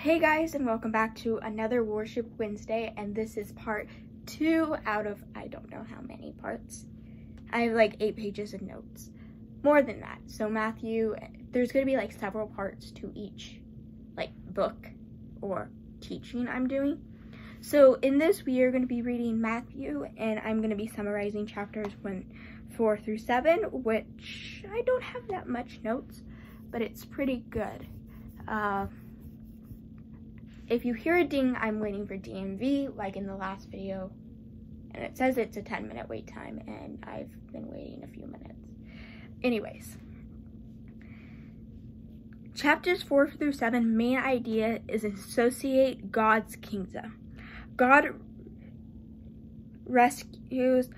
Hey guys, and welcome back to another Worship Wednesday, and this is part 2 out of I don't know how many parts. I have like 8 pages of notes. More than that. So Matthew, there's going to be like several parts to each like book or teaching I'm doing. So in this we are going to be reading Matthew, and I'm going to be summarizing chapters 4 through 7, which I don't have that much notes, but it's pretty good. If you hear a ding, I'm waiting for DMV, like in the last video, and it says it's a 10-minute wait time, and I've been waiting a few minutes. Anyways, chapters 4 through 7, main idea is associate God's kingdom. God rescues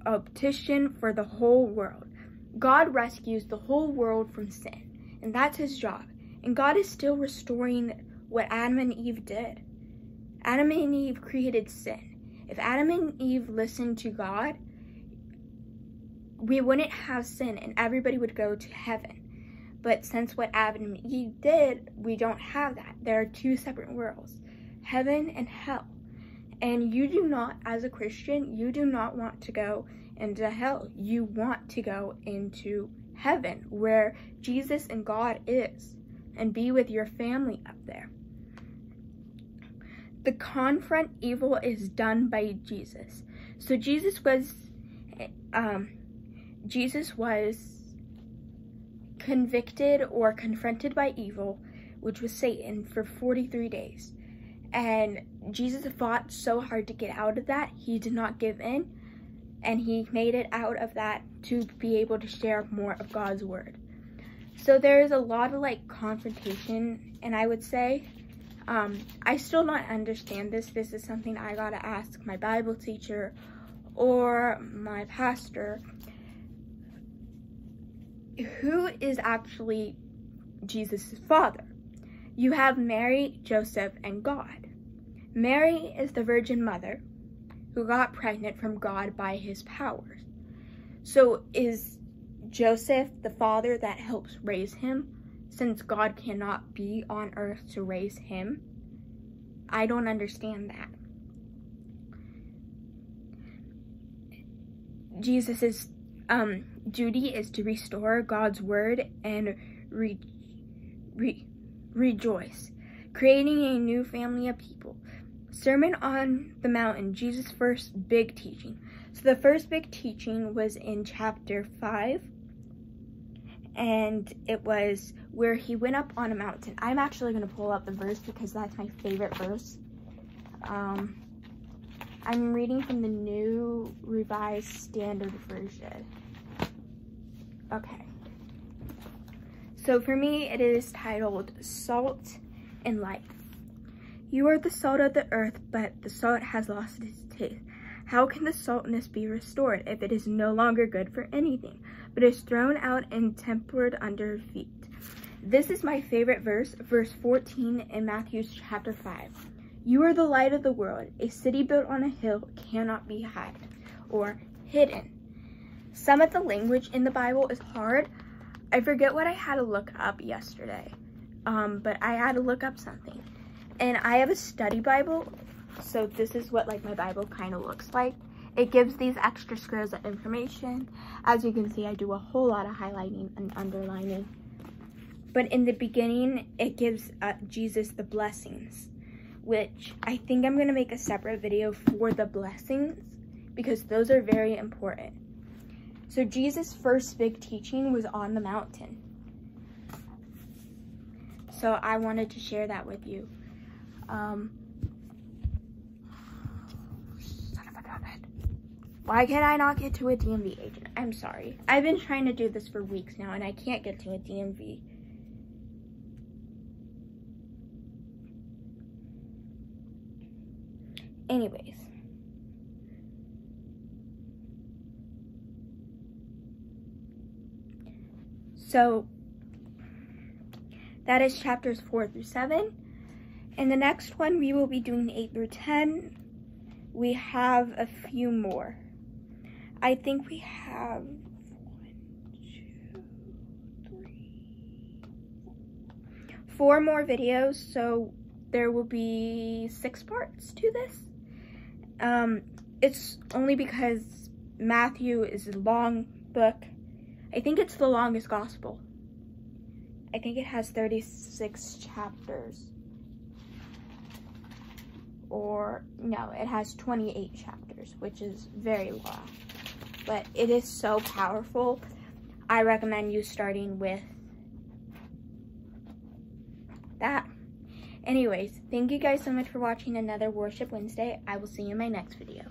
a petition for the whole world. God rescues the whole world from sin, and that's his job. And God is still restoring what Adam and Eve did. Adam and Eve created sin. If Adam and Eve listened to God, we wouldn't have sin and everybody would go to heaven. But since what Adam and Eve did, we don't have that. There are 2 separate worlds, heaven and hell. And you do not, as a Christian, you do not want to go into hell. You want to go into heaven where Jesus and God is, and be with your family up there. The confront evil is done by Jesus. So Jesus was convicted or confronted by evil, which was Satan, for 43 days. And Jesus fought so hard to get out of that. He did not give in, and he made it out of that to be able to share more of God's word. So there is a lot of like confrontation, and I would say I still not understand this. This is something I gotta ask my Bible teacher or my pastor. Who is actually Jesus' father? You have Mary, Joseph, and God. Mary is the Virgin Mother who got pregnant from God by his powers. So is Joseph the father that helps raise him, since God cannot be on earth to raise him? I don't understand that. Jesus's duty is to restore God's word and rejoice, creating a new family of people. Sermon on the Mountain, Jesus' first big teaching. So the first big teaching was in chapter 5. And it was where he went up on a mountain. I'm actually going to pull up the verse because that's my favorite verse. I'm reading from the New Revised Standard Version. Okay. So for me, it is titled Salt and Light. You are the salt of the earth, but the salt has lost its taste. How can the saltness be restored if it is no longer good for anything, but is thrown out and tempered under feet? This is my favorite verse, verse 14 in Matthew chapter 5. You are the light of the world. A city built on a hill cannot be hid or hidden. Some of the language in the Bible is hard. I forget what I had to look up yesterday, but I had to look up something. And I have a study Bible. So this is what like my Bible kind of looks like. It gives these extra squares of information. As you can see, I do a whole lot of highlighting and underlining. But in the beginning, it gives Jesus the blessings, which I think I'm going to make a separate video for the blessings because those are very important. So Jesus' first big teaching was on the mountain. So I wanted to share that with you. Why can I not get to a DMV agent? I'm sorry. I've been trying to do this for weeks now and I can't get to a DMV. Anyways. So that is chapters 4 through 7. In the next one, we will be doing 8 through 10. We have a few more. I think we have 4 more videos, so there will be 6 parts to this. It's only because Matthew is a long book. I think it's the longest gospel. I think it has 36 chapters. Or, no, it has 28 chapters, which is very long. But it is so powerful. I recommend you starting with that. Anyways, thank you guys so much for watching another Worship Wednesday. I will see you in my next video.